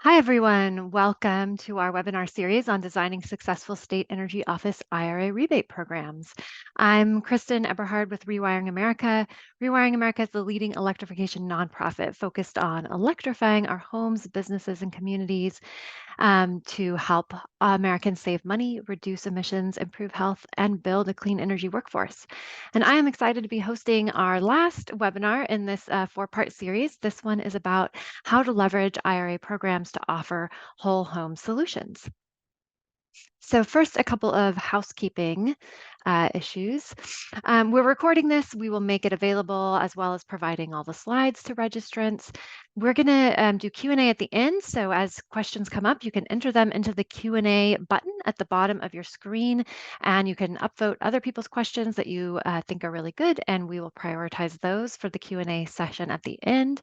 Hi, everyone. Welcome to our webinar series on designing successful state energy office IRA rebate programs. I'm Kristen Eberhard with Rewiring America. Rewiring America is the leading electrification nonprofit focused on electrifying our homes, businesses, and communities to help Americans save money, reduce emissions, improve health, and build a clean energy workforce. And I am excited to be hosting our last webinar in this four-part series. This one is about how to leverage IRA programs to offer whole home solutions. So first, a couple of housekeeping issues. We're recording this. We will make it available as well as providing all the slides to registrants. We're going to do Q&A at the end. So as questions come up, you can enter them into the Q&A button at the bottom of your screen, and you can upvote other people's questions that you think are really good, and we will prioritize those for the Q&A session at the end.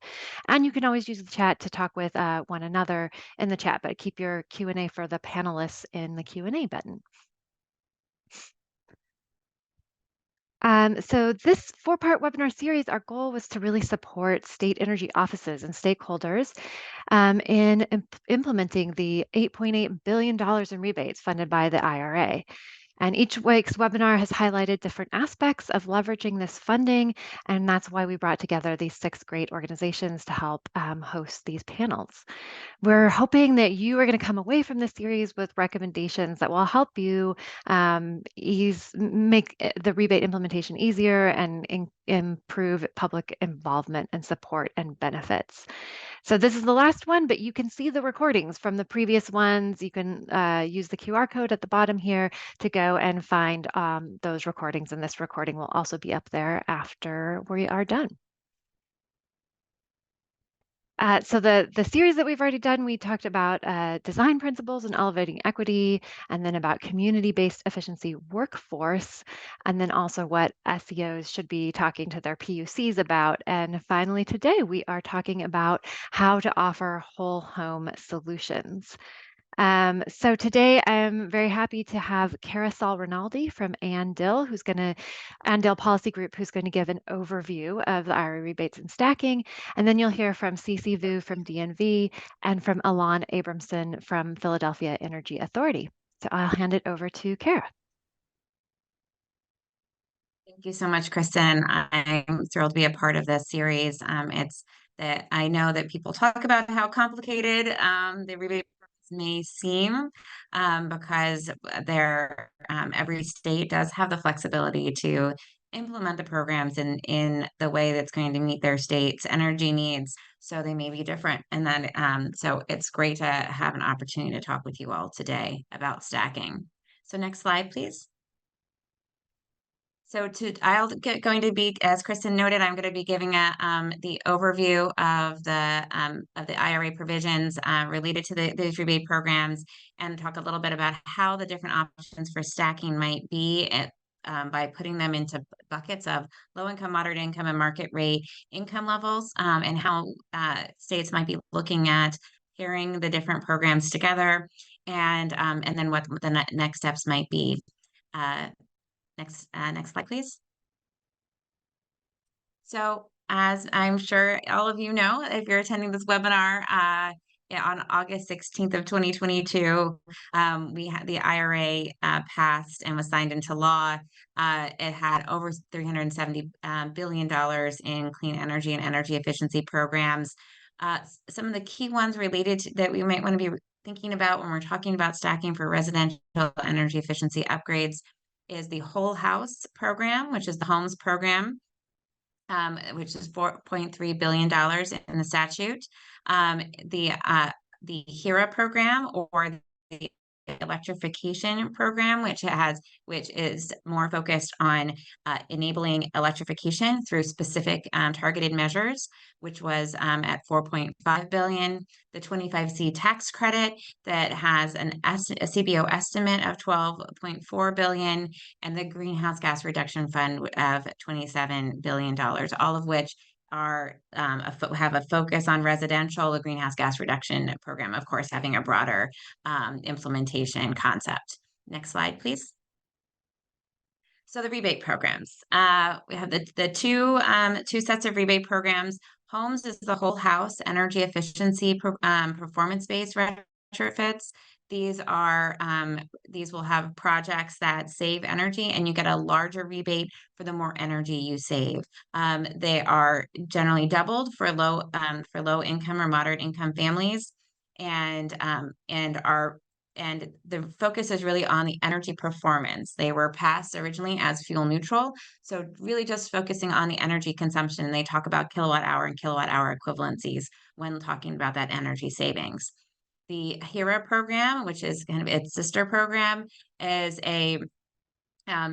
And you can always use the chat to talk with one another in the chat, but keep your Q&A for the panelists in the Q&A button. So this four-part webinar series, our goal was to really support state energy offices and stakeholders in implementing the $8.8 billion in rebates funded by the IRA. And each week's webinar has highlighted different aspects of leveraging this funding, and that's why we brought together these 6 great organizations to help host these panels. We're hoping that you are going to come away from this series with recommendations that will help you make the rebate implementation easier and improve public involvement and support and benefits. So this is the last one, but you can see the recordings from the previous ones. You can use the QR code at the bottom here to go and find those recordings, and this recording will also be up there after we are done. So the series that we've already done, we talked about design principles and elevating equity, and then about community-based efficiency workforce, and then also what SEOs should be talking to their PUCs about. And finally, today we are talking about how to offer whole home solutions. So today I'm very happy to have Carousel Rinaldi from Dill Policy Group, who's going to give an overview of the IRA rebates and stacking. And then you'll hear from Cece Vu from DNV and from Alon Abramson from Philadelphia Energy Authority. So I'll hand it over to Kara. Thank you so much, Kristen. I'm thrilled to be a part of this series. It's that I know that people talk about how complicated the rebate may seem because every state does have the flexibility to implement the programs in the way that's going to meet their state's energy needs. So they may be different. And then so it's great to have an opportunity to talk with you all today about stacking. So next slide, please. So going to be, as Kristen noted, I'm going to be giving the overview of the IRA provisions related to these rebate programs, and talk a little bit about how the different options for stacking might be by putting them into buckets of low income, moderate income, and market rate income levels, and how states might be looking at pairing the different programs together, and then what the next steps might be. Next slide, please. So as I'm sure all of you know, if you're attending this webinar, on August 16th of 2022, we had the IRA passed and was signed into law. It had over $370 billion in clean energy and energy efficiency programs. Some of the key ones related that we might want to be thinking about when we're talking about stacking for residential energy efficiency upgrades is the Whole House program, which is the homes program, which is $4.3 billion in the statute. The HERA program, or the electrification program, which is more focused on enabling electrification through specific targeted measures, which was at $4.5 billion. The 25C tax credit that has a CBO estimate of $12.4 billion, and the greenhouse gas reduction fund of $27 billion, all of which have a focus on residential. The greenhouse gas reduction program, of course, having a broader implementation concept. Next slide, please. So the rebate programs, we have the two sets of rebate programs. Homes is the whole house energy efficiency performance-based retrofits. These are these will have projects that save energy, and you get a larger rebate for the more energy you save. They are generally doubled for low income or moderate income families, and the focus is really on the energy performance. They were passed originally as fuel neutral, so really just focusing on the energy consumption. And they talk about kilowatt hour and kilowatt hour equivalencies when talking about that energy savings. The HERA program, which is kind of its sister program, is a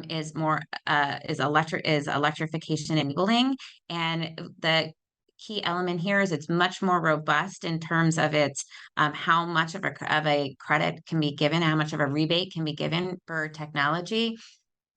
is more is electrification enabling, and the key element here is it's much more robust in terms of its how much of a credit can be given, how much of a rebate can be given for technology,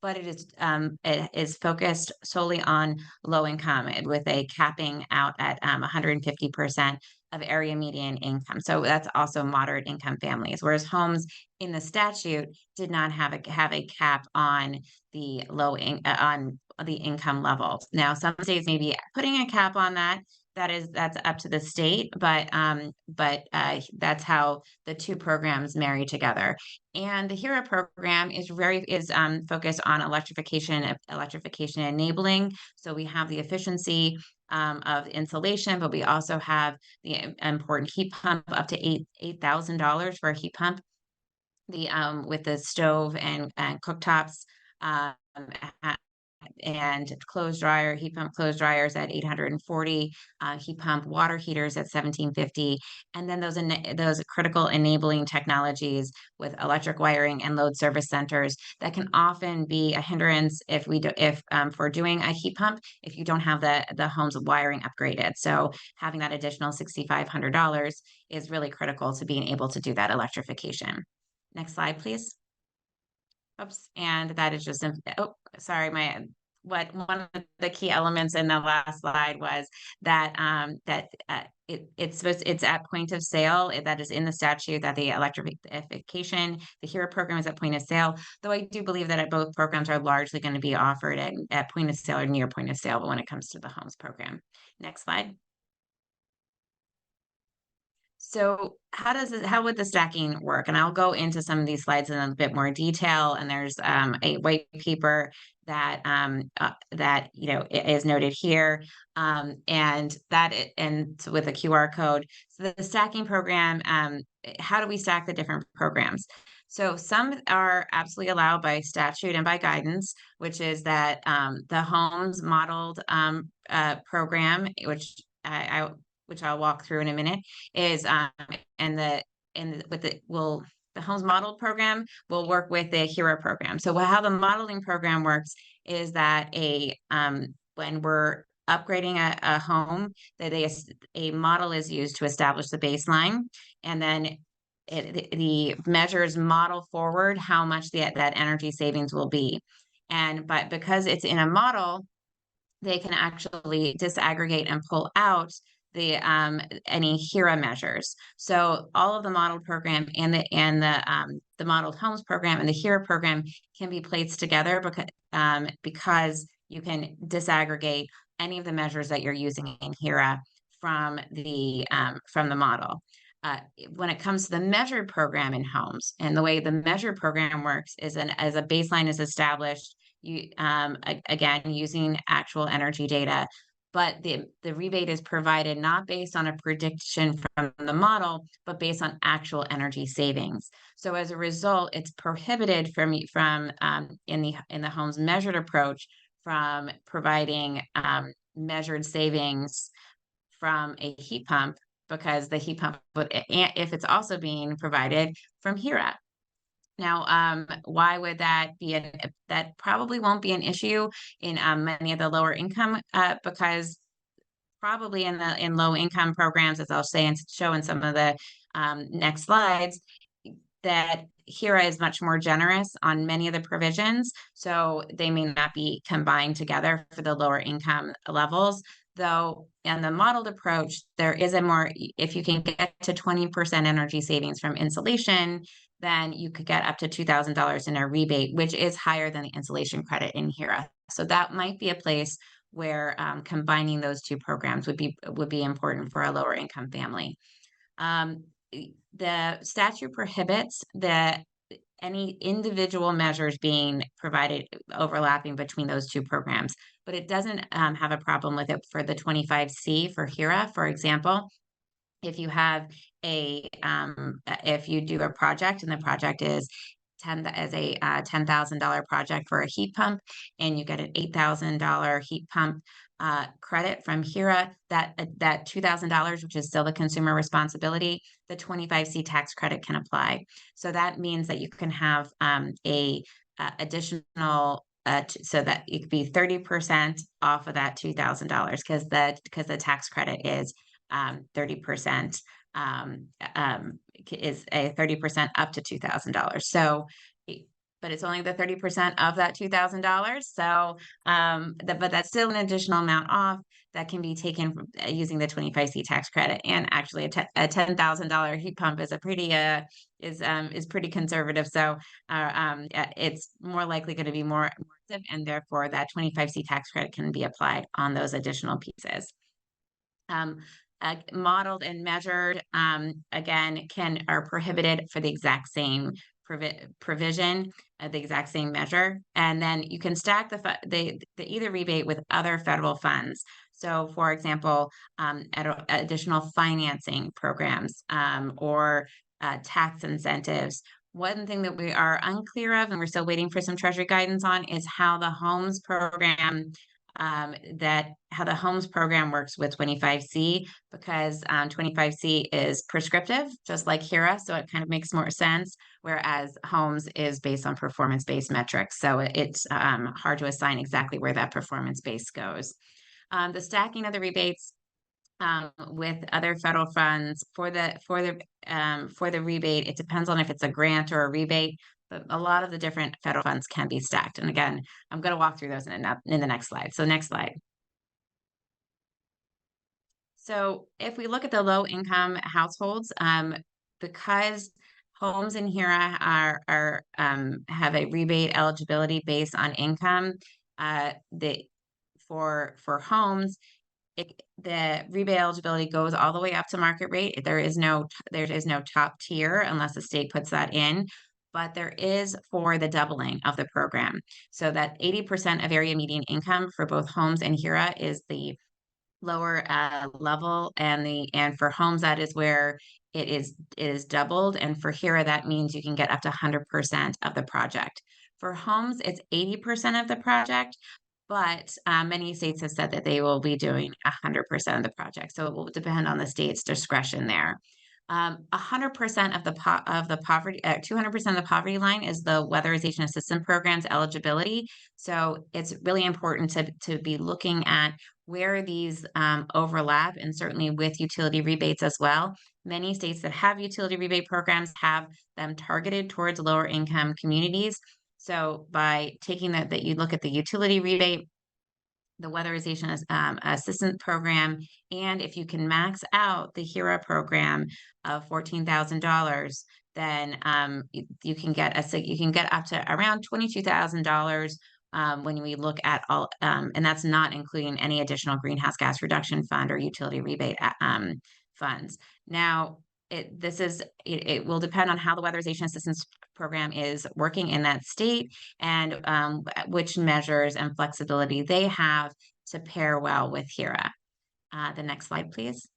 but it is focused solely on low income with a capping out at 150% of area median income. So that's also moderate income families, whereas homes in the statute did not have a cap on on the income level. Now, some states may be putting a cap on that. That's up to the state, but that's how the two programs marry together. And the HERA program is focused on electrification enabling. So we have the efficiency of insulation, but we also have the important heat pump up to $8,000 for a heat pump. The with the stove and cooktops, um, and heat pump clothes dryers at 840, heat pump water heaters at 1750, and then those critical enabling technologies with electric wiring and load service centers that can often be a hindrance if we do if for doing a heat pump if you don't have the home's wiring upgraded. So having that additional $6,500 is really critical to being able to do that electrification. Next slide, please. Oops, and that is just, oh, sorry, one of the key elements in the last slide was that, it's at point of sale, that is in the statute that the electrification, the HERA program is at point of sale, though I do believe that both programs are largely gonna be offered at point of sale or near point of sale, but when it comes to the homes program. Next slide. So how would the stacking work? And I'll go into some of these slides in a bit more detail. And there's a white paper that is noted here, and so with a QR code. So the stacking program, how do we stack the different programs? So some are absolutely allowed by statute and by guidance, which is that the homes modeled program, which I'll walk through in a minute, is and the and with the homes model program will work with the HERA program. So how the modeling program works is that when we're upgrading a home, that a model is used to establish the baseline, and then the measures model forward how much that energy savings will be. But because it's in a model, they can actually disaggregate and pull out the any HERA measures. So all of the model program and the modeled homes program and the HERA program can be placed together because you can disaggregate any of the measures that you're using in HERA from the model. When it comes to the measured program in homes, and the way the measured program works is as a baseline is established, again using actual energy data, but the rebate is provided not based on a prediction from the model, but based on actual energy savings. So as a result, it's prohibited from in the homes measured approach from providing measured savings from a heat pump, because the heat pump if it's also being provided from HERA. Now, why would that be? That probably won't be an issue in many of the lower income, because probably in low income programs, as I'll say and show in some of the next slides, that HERA is much more generous on many of the provisions, so they may not be combined together for the lower income levels. Though in the modeled approach, there is if you can get to 20% energy savings from insulation, then you could get up to $2,000 in a rebate, which is higher than the insulation credit in HERA. So that might be a place where combining those two programs would be important for a lower income family. Um, the statute prohibits that any individual measures being provided overlapping between those two programs, but it doesn't have a problem with it for the 25C for HERA, for example. If you have if you do a project and the project is a $10,000 project for a heat pump, and you get an $8,000 heat pump credit from HERA, that $2,000, which is still the consumer responsibility, the 25C tax credit can apply. So that means that you can have additional. So that it could be 30% off of that $2,000 because the tax credit is 30%, is a 30% up to $2,000. So, but it's only the 30% of that $2,000. So, but that's still an additional amount off that can be taken from, using the 25C tax credit. And actually, a $10,000 heat pump is is pretty conservative. So, it's more likely going to be more expensive, and therefore that 25C tax credit can be applied on those additional pieces. Um, Modeled and measured, again, are prohibited for the exact same provision, the exact same measure. And then you can stack the either rebate with other federal funds. So, for example, additional financing programs, or tax incentives. One thing that we are unclear of, and we're still waiting for some Treasury guidance on, is how the homes program how the homes program works with 25C, because 25C is prescriptive, just like HERA, so it kind of makes more sense, whereas homes is based on performance-based metrics, so it's hard to assign exactly where that performance base goes. The stacking of the rebates with other federal funds for the rebate, it depends on if it's a grant or a rebate, but a lot of the different federal funds can be stacked. And again, I'm going to walk through those in the next slide. So next slide. So if we look at the low income households, because homes in here have a rebate eligibility based on income, for homes, the rebate eligibility goes all the way up to market rate. There is no top tier unless the state puts that in, but there is for the doubling of the program. So that 80% of area median income for both homes and HERA is the lower level, and for homes that is where it is doubled, and for HERA that means you can get up to 100% of the project. For homes, it's 80% of the project, but many states have said that they will be doing 100% of the project. So it will depend on the state's discretion there. 100% of the poverty, 200% of the poverty line is the weatherization assistance program's eligibility. So it's really important to be looking at where these overlap, and certainly with utility rebates as well. Many states that have utility rebate programs have them targeted towards lower income communities. So by taking that you look at the utility rebate, the weatherization assistance program, and if you can max out the HERA program of $14,000, then you can get up to around $22,000 when we look at all, and that's not including any additional greenhouse gas reduction fund or utility rebate funds. Now, it will depend on how the weatherization assistance program is working in that state, and which measures and flexibility they have to pair well with HERA. The next slide, please.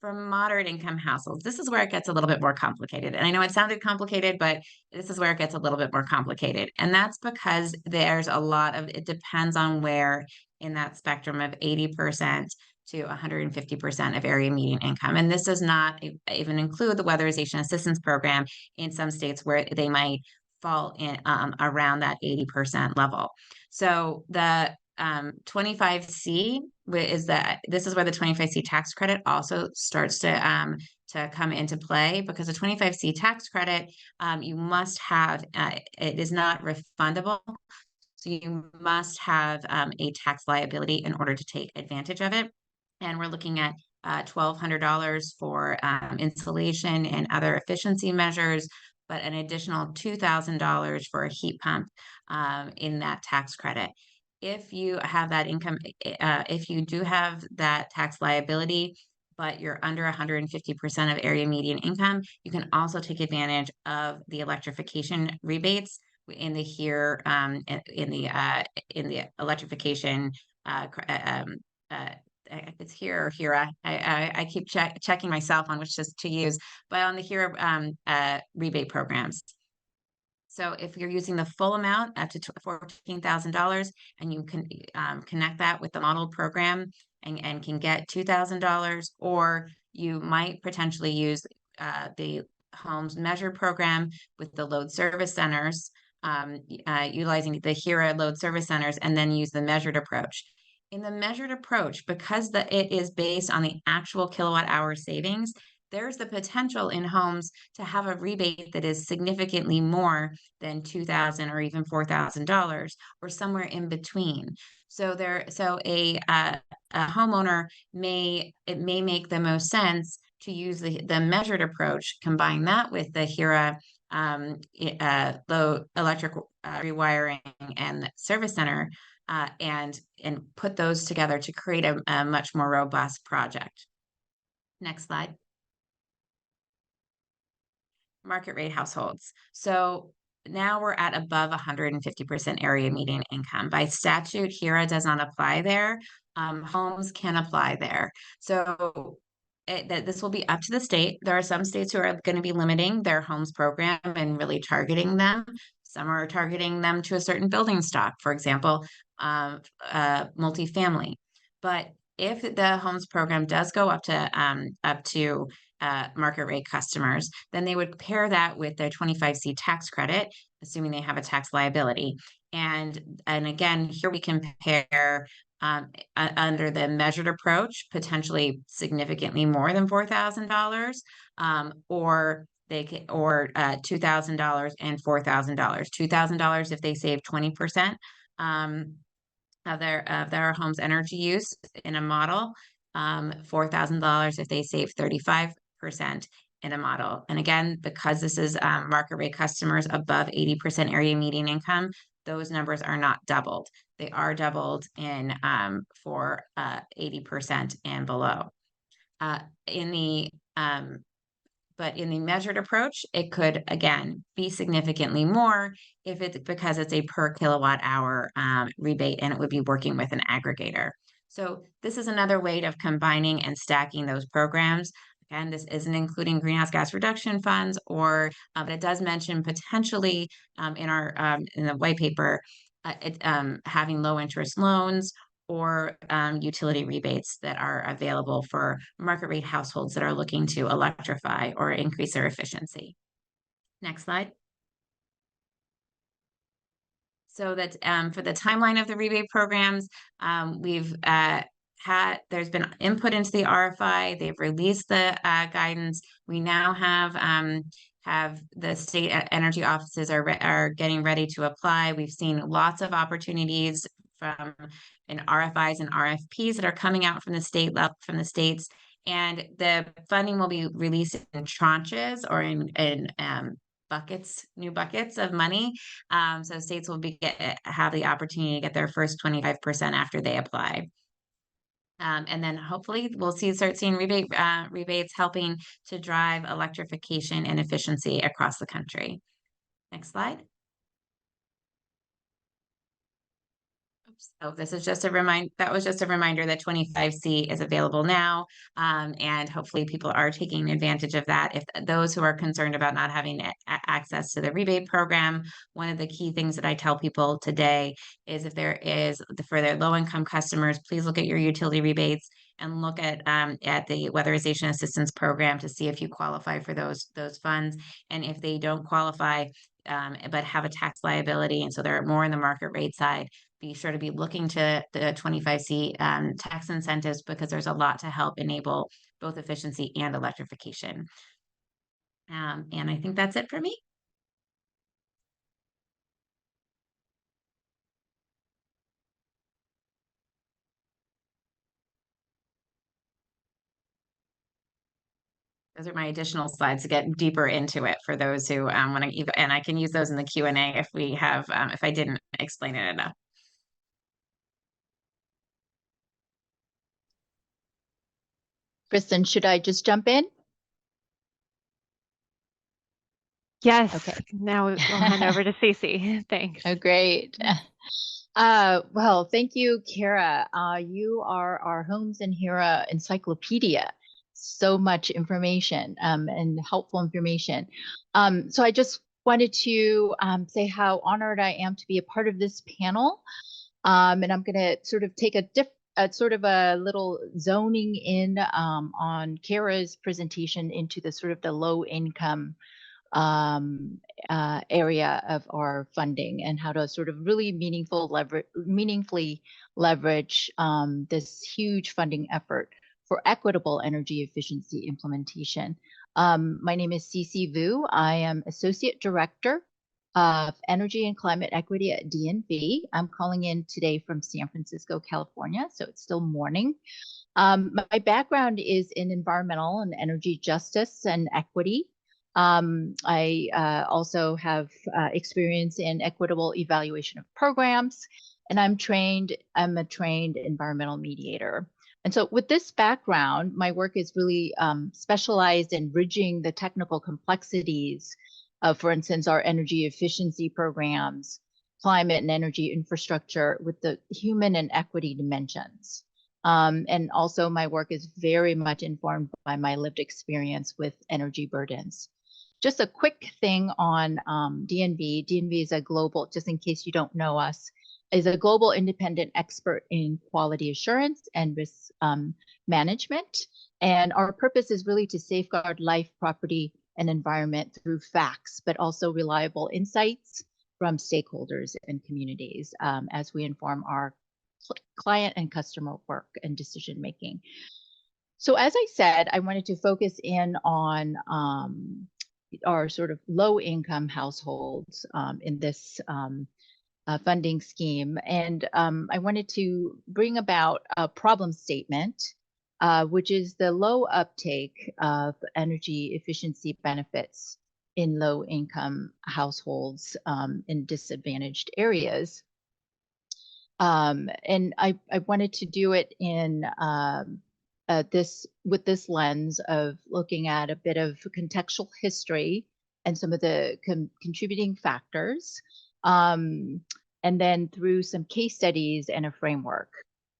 For moderate income households, this is where it gets a little bit more complicated. And I know it sounded complicated, but this is where it gets a little bit more complicated. And that's because there's a lot of, it depends on where in that spectrum of 80% to 150% of area median income. And this does not even include the weatherization assistance program in some states where they might fall in around that 80% level. So the 25C this is where the 25C tax credit also starts to come into play, because the 25C tax credit, you must have, it is not refundable. So you must have a tax liability in order to take advantage of it. And we're looking at $1,200 for insulation and other efficiency measures, but an additional $2,000 for a heat pump in that tax credit. If you have that income, if you do have that tax liability, but you're under 150% of area median income, you can also take advantage of the electrification rebates in the here in the electrification uh, it's here or here. I keep checking myself on which to use, but on the here rebate programs. So if you're using the full amount up to $14,000 and you can connect that with the model program and can get $2,000, or you might potentially use the homes measured program with the load service centers, utilizing the HERA load service centers, and then use the measured approach. In the measured approach, because it is based on the actual kilowatt hour savings, there's the potential in homes to have a rebate that is significantly more than $2,000 or even $4,000, or somewhere in between. So a homeowner may make the most sense to use the measured approach, combine that with the HERA low electric rewiring and service center, and put those together to create a much more robust project. Next slide. Market rate households. So now we're at above 150% area median income. By statute, HERA does not apply there. Homes can apply there. So this will be up to the state. There are some states who are going to be limiting their homes program and really targeting them. Some are targeting them to a certain building stock, for example, multifamily. But if the homes program does go up to market rate customers, then they would pair that with their 25C tax credit, assuming they have a tax liability. And again, here we compare under the measured approach, potentially significantly more than $4,000, or $2,000 and $4,000. $2,000 if they save 20%. Of their home's energy use in a model, $4,000 if they save 35% in a model. And again, because this is market rate customers above 80% area median income, those numbers are not doubled. They are doubled in for 80% and below. But in the measured approach, it could, again, be significantly more because it's a per kilowatt hour rebate, and it would be working with an aggregator. So this is another way of combining and stacking those programs. Again, this isn't including greenhouse gas reduction funds, but it does mention potentially in the white paper, having low interest loans or utility rebates that are available for market rate households that are looking to electrify or increase their efficiency. Next slide. So that for the timeline of the rebate programs, there's been input into the RFI. They've released the guidance. We now have the state energy offices are getting ready to apply. We've seen lots of opportunities in RFIs and RFPs that are coming out from the states, and the funding will be released in tranches or in new buckets of money. So states will have the opportunity to get their first 25% after they apply. And then hopefully we'll start seeing rebates helping to drive electrification and efficiency across the country. Next slide. So this is just a reminder. That was just a reminder that 25C is available now, and hopefully people are taking advantage of that. If those who are concerned about not having access to the rebate program, one of the key things that I tell people today is for their low-income customers, please look at your utility rebates and look at the weatherization assistance program to see if you qualify for those funds. And if they don't qualify, but have a tax liability, and so they're more in the market rate side, be sure to be looking to the 25C tax incentives, because there's a lot to help enable both efficiency and electrification. And I think that's it for me. Those are my additional slides to get deeper into it for those who want to, and I can use those in the Q&A if we have, if I didn't explain it enough. Kristen, should I just jump in? Yes. Okay. Now we'll hand over to Cece. Thanks. Oh, great. Well, thank you, Kara. You are our Homes and Hera encyclopedia. So much information and helpful information. So I just wanted to say how honored I am to be a part of this panel. And I'm going to sort of take a little zoning in on Kara's presentation into the sort of the low income area of our funding and how to sort of really meaningfully leverage this huge funding effort for equitable energy efficiency implementation. My name is Cece Vu. I am Associate Director of Energy and Climate Equity at DNV. I'm calling in today from San Francisco, California, so it's still morning. My background is in environmental and energy justice and equity. I also have experience in equitable evaluation of programs, and I'm a trained environmental mediator. And so with this background, my work is really specialized in bridging the technical complexities of, for instance, our energy efficiency programs, climate and energy infrastructure with the human and equity dimensions. And also my work is very much informed by my lived experience with energy burdens. Just a quick thing on DNV. DNV is a global, just in case you don't know us, is a global independent expert in quality assurance and risk management. And our purpose is really to safeguard life, property, and environment through facts, but also reliable insights from stakeholders and communities as we inform our client and customer work and decision making. So as I said, I wanted to focus in on our sort of low income households in this funding scheme. And I wanted to bring about a problem statement, which is the low uptake of energy efficiency benefits in low income households in disadvantaged areas. And I wanted to do it in with this lens of looking at a bit of contextual history and some of the contributing factors, and then through some case studies and a framework.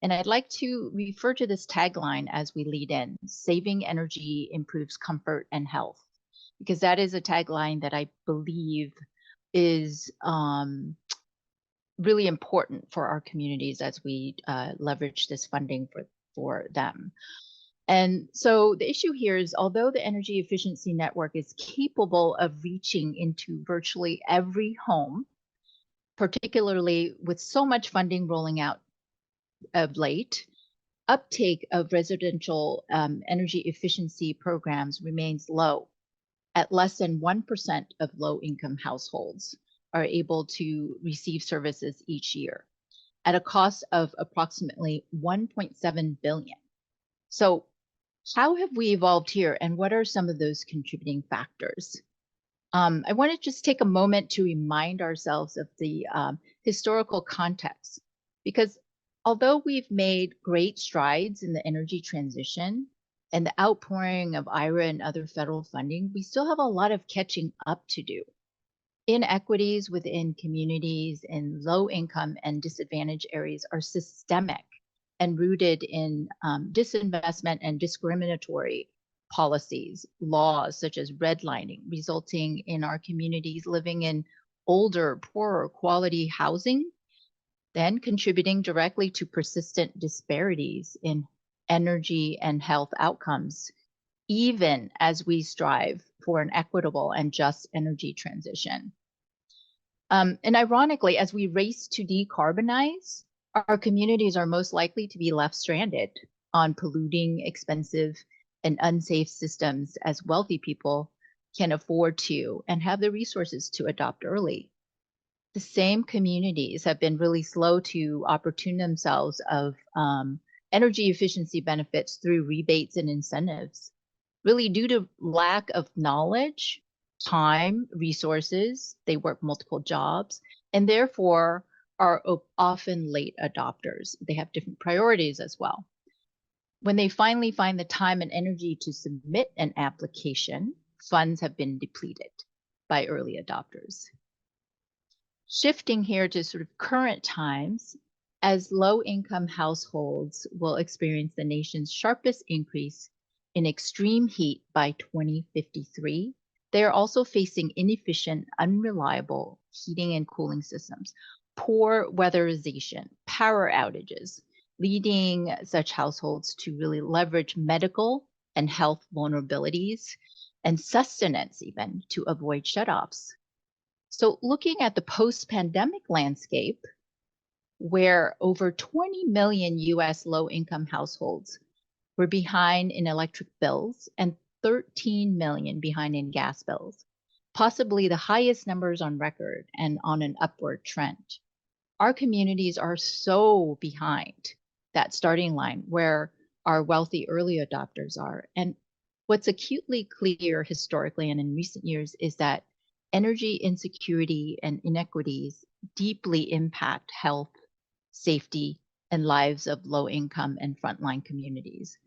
And I'd like to refer to this tagline as we lead in: saving energy improves comfort and health, because that is a tagline that I believe is really important for our communities as we leverage this funding for them. And so the issue here is, although the energy efficiency network is capable of reaching into virtually every home, particularly with so much funding rolling out of late, uptake of residential energy efficiency programs remains low. At less than 1% of low-income households are able to receive services each year at a cost of approximately $1.7 billion. So how have we evolved here, and what are some of those contributing factors? I want to just take a moment to remind ourselves of the historical context, because although we've made great strides in the energy transition and the outpouring of IRA and other federal funding, we still have a lot of catching up to do. Inequities within communities in low income and disadvantaged areas are systemic and rooted in disinvestment and discriminatory policies, laws such as redlining, resulting in our communities living in older, poorer quality housing, then contributing directly to persistent disparities in energy and health outcomes, even as we strive for an equitable and just energy transition. And ironically, as we race to decarbonize, our communities are most likely to be left stranded on polluting, expensive, and unsafe systems as wealthy people can afford to and have the resources to adopt early. The same communities have been really slow to opportune themselves of energy efficiency benefits through rebates and incentives, really due to lack of knowledge, time, resources. They work multiple jobs and therefore are often late adopters. They have different priorities as well. When they finally find the time and energy to submit an application, funds have been depleted by early adopters. Shifting here to sort of current times, as low-income households will experience the nation's sharpest increase in extreme heat by 2053, they are also facing inefficient, unreliable heating and cooling systems, poor weatherization, power outages, leading such households to really leverage medical and health vulnerabilities and sustenance even to avoid shutoffs. So looking at the post-pandemic landscape, where over 20 million US low-income households were behind in electric bills and 13 million behind in gas bills, possibly the highest numbers on record and on an upward trend. Our communities are so behind that starting line where our wealthy early adopters are. And what's acutely clear historically and in recent years is that energy insecurity and inequities deeply impact health, safety, and lives of low-income and frontline communities,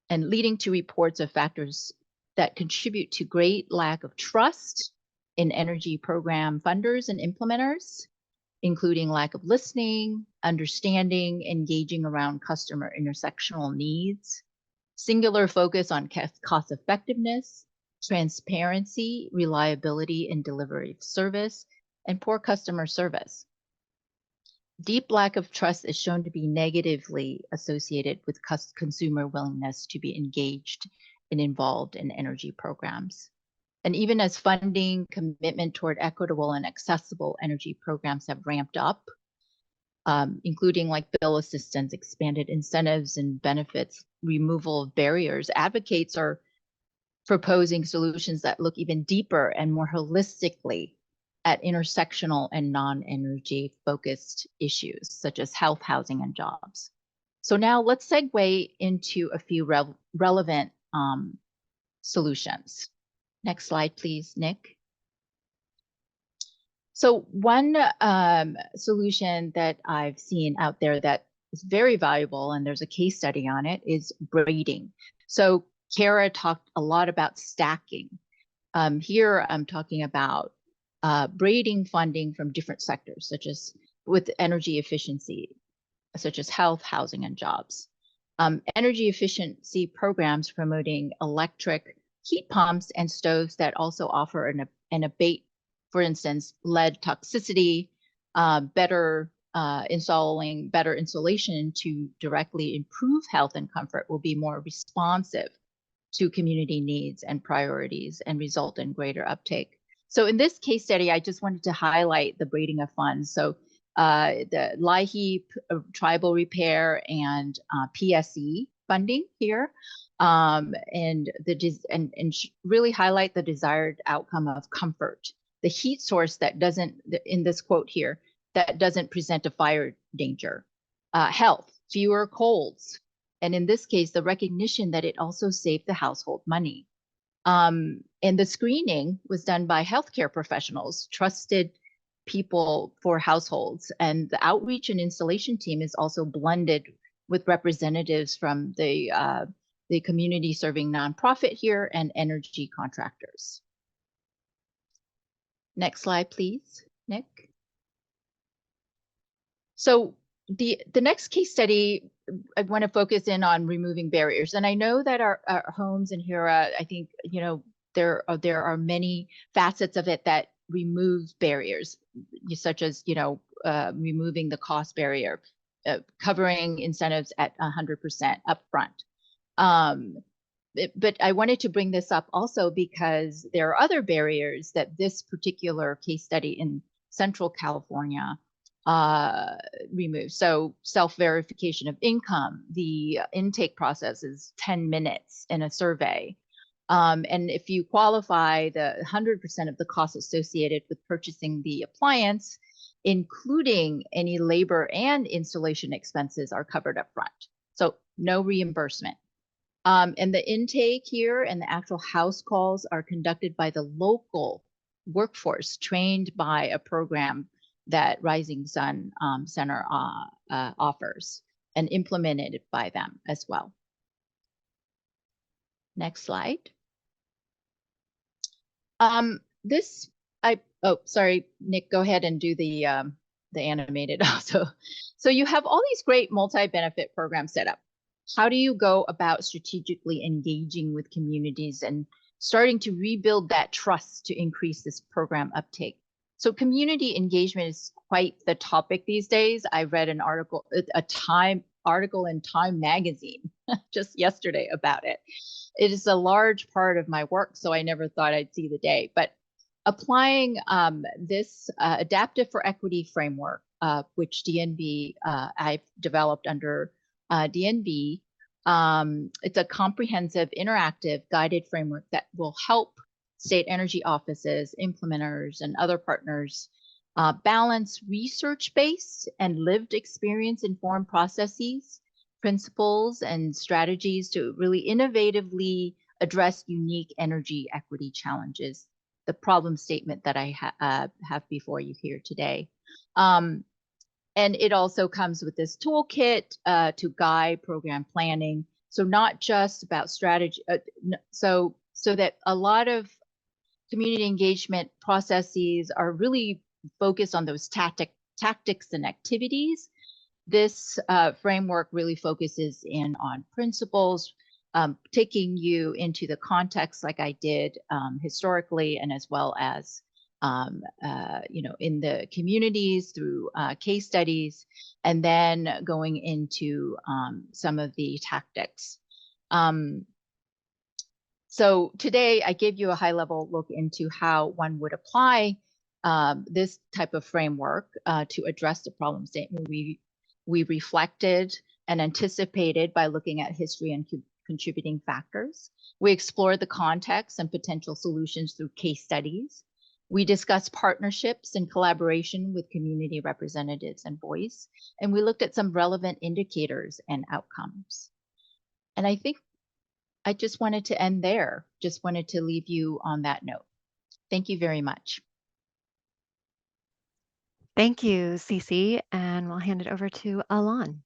and leading to reports of factors that contribute to great lack of trust in energy program funders and implementers, including lack of listening, understanding, engaging around customer intersectional needs, singular focus on cost effectiveness, transparency, reliability, and delivery of service, and poor customer service. Deep lack of trust is shown to be negatively associated with consumer willingness to be engaged and involved in energy programs. And even as funding commitment toward equitable and accessible energy programs have ramped up, including like bill assistance, expanded incentives and benefits, removal of barriers, advocates are proposing solutions that look even deeper and more holistically at intersectional and non-energy focused issues such as health, housing, and jobs. So now let's segue into a few relevant solutions. Next slide, please, Nick. So one solution that I've seen out there that is very valuable, and there's a case study on it, is braiding. So Kara talked a lot about stacking. Here I'm talking about braiding funding from different sectors, such as with energy efficiency, such as health, housing, and jobs. Energy efficiency programs promoting electric heat pumps and stoves that also offer an abate, for instance, lead toxicity, better insulation to directly improve health and comfort will be more responsive to community needs and priorities and result in greater uptake. So in this case study, I just wanted to highlight the braiding of funds. So the LIHEAP, tribal repair, and PSE funding here, and really highlight the desired outcome of comfort. The heat source that doesn't, in this quote here, that doesn't present a fire danger. Health, fewer colds. And in this case, the recognition that it also saved the household money. And the screening was done by healthcare professionals, trusted people for households. And the outreach and installation team is also blended with representatives from the community serving nonprofit here and energy contractors. Next slide, please, Nick. So the next case study, I want to focus in on removing barriers. And I know that our homes in here, I think, you know, there are many facets of it that remove barriers, such as, you know, removing the cost barrier, covering incentives at 100% upfront. But I wanted to bring this up also because there are other barriers that this particular case study in Central California removes. So self-verification of income, the intake process is 10 minutes in a survey. And if you qualify, the 100% of the costs associated with purchasing the appliance, including any labor and installation expenses, are covered up front. So no reimbursement. And the intake here and the actual house calls are conducted by the local workforce trained by a program that Rising Sun Center offers and implemented by them as well. Next slide. Sorry, Nick, go ahead and do the animated also. So you have all these great multi-benefit programs set up. How do you go about strategically engaging with communities and starting to rebuild that trust to increase this program uptake? So community engagement is quite the topic these days. I read an article in Time magazine just yesterday about it. It is a large part of my work, so I never thought I'd see the day. But applying this adaptive for equity framework, which DNB I've developed under DNB, it's a comprehensive, interactive, guided framework that will help state energy offices, implementers, and other partners balance research-based and lived experience-informed processes, principles, and strategies to really innovatively address unique energy equity challenges, the problem statement that I have before you here today. And it also comes with this toolkit to guide program planning. So not just about strategy, so that a lot of community engagement processes are really focused on those tactics and activities. This framework really focuses in on principles, taking you into the context like I did historically, and as well as in the communities through case studies, and then going into some of the tactics. So today I gave you a high-level look into how one would apply this type of framework to address the problem statement. We reflected and anticipated by looking at history and contributing factors. We explored the context and potential solutions through case studies. We discussed partnerships and collaboration with community representatives and voice, and we looked at some relevant indicators and outcomes. And I think I just wanted to end there. Just wanted to leave you on that note. Thank you very much. Thank you, Cece, and we'll hand it over to Alon.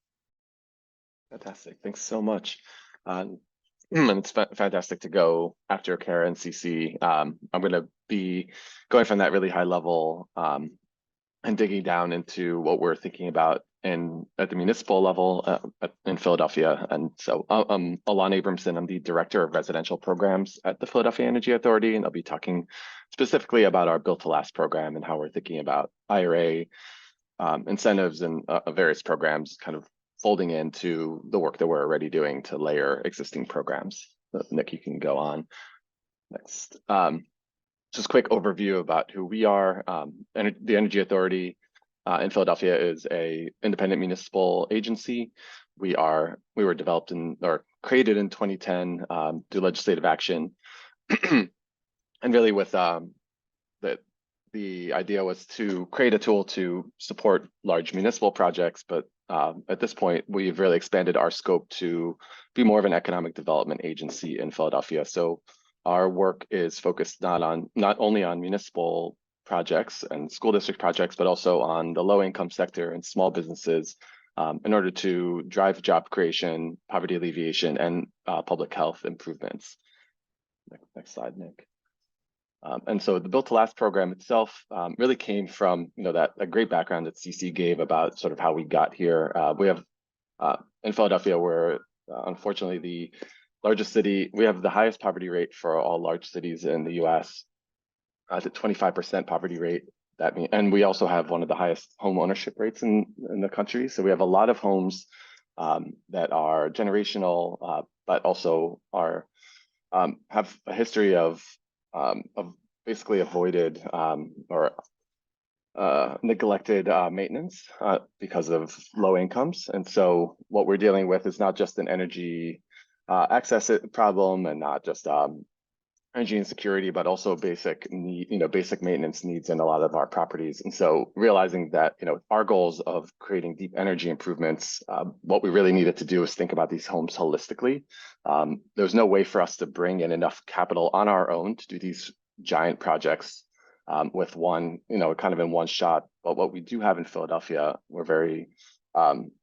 Fantastic. Thanks so much. And it's fantastic to go after Kara and Cece. I'm going to be going from that really high level and digging down into what we're thinking about at the municipal level in Philadelphia. And so Alon Abramson, I'm the Director of Residential Programs at the Philadelphia Energy Authority, and I'll be talking specifically about our Built to Last program and how we're thinking about IRA incentives and various programs kind of folding into the work that we're already doing to layer existing programs. So, Nick, you can go on next. Just a quick overview about who we are. The Energy Authority in Philadelphia is an independent municipal agency. We were developed or created in 2010 through legislative action, and really with the idea was to create a tool to support large municipal projects, but at this point, we've really expanded our scope to be more of an economic development agency in Philadelphia. So our work is focused not only on municipal projects and school district projects, but also on the low-income sector and small businesses in order to drive job creation, poverty alleviation, and public health improvements. Next slide, Nick. And so the Built to Last program itself really came from that great background that CC gave about sort of how we got here. We have in Philadelphia, we're unfortunately the largest city. We have the highest poverty rate for all large cities in the U.S. At 25% poverty rate. And we also have one of the highest home ownership rates in the country. So we have a lot of homes that are generational, but also have a history of basically avoided or neglected maintenance because of low incomes. And so what we're dealing with is not just an energy access problem and not just energy insecurity, but also basic maintenance needs in a lot of our properties. And so realizing that, our goals of creating deep energy improvements, what we really needed to do is think about these homes holistically. There's no way for us to bring in enough capital on our own to do these giant projects with one, kind of in one shot. But what we do have in Philadelphia, we're very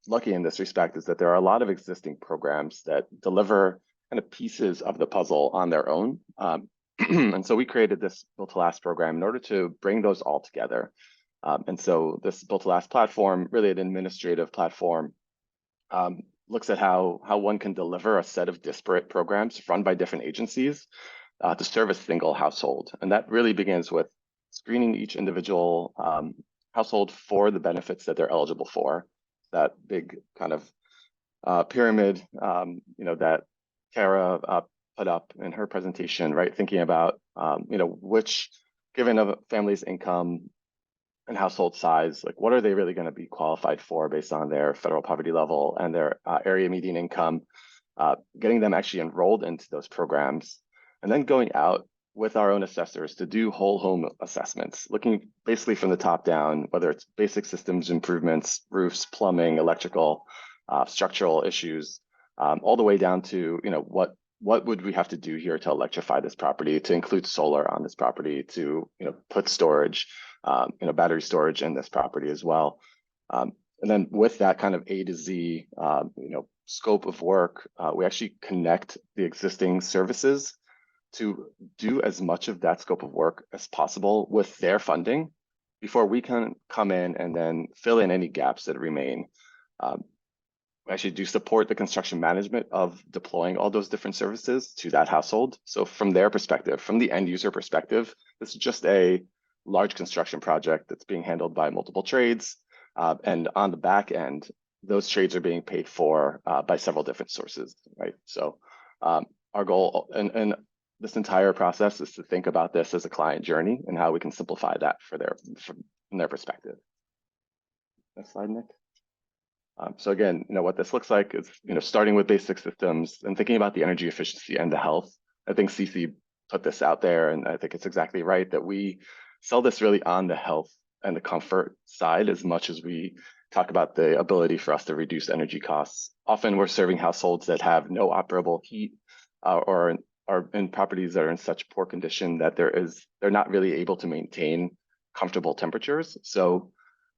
lucky in this respect, is that there are a lot of existing programs that deliver kind of pieces of the puzzle on their own. And so we created this Built to Last program in order to bring those all together. And so this Built to Last platform, really an administrative platform, looks at how one can deliver a set of disparate programs run by different agencies to serve a single household. And that really begins with screening each individual household for the benefits that they're eligible for. That big kind of pyramid, that Kara put up in her presentation, right? Thinking about, which, given a family's income and household size, like what are they really going to be qualified for based on their federal poverty level and their area median income, getting them actually enrolled into those programs, and then going out with our own assessors to do whole home assessments, looking basically from the top down, whether it's basic systems improvements, roofs, plumbing, electrical, structural issues, all the way down to, what would we have to do here to electrify this property, to include solar on this property, to, put storage, battery storage in this property as well. And then with that kind of A to Z, scope of work, we actually connect the existing services to do as much of that scope of work as possible with their funding before we can come in and then fill in any gaps that remain. We actually do support the construction management of deploying all those different services to that household. So from their perspective, from the end user perspective, this is just a large construction project that's being handled by multiple trades. And on the back end, those trades are being paid for by several different sources, right? So our goal and this entire process is to think about this as a client journey and how we can simplify that from their perspective. Next slide, Nick. So again, what this looks like is, starting with basic systems and thinking about the energy efficiency and the health. I think Cece put this out there, and I think it's exactly right that we sell this really on the health and the comfort side as much as we talk about the ability for us to reduce energy costs. Often we're serving households that have no operable heat or are in properties that are in such poor condition that they're not really able to maintain comfortable temperatures. So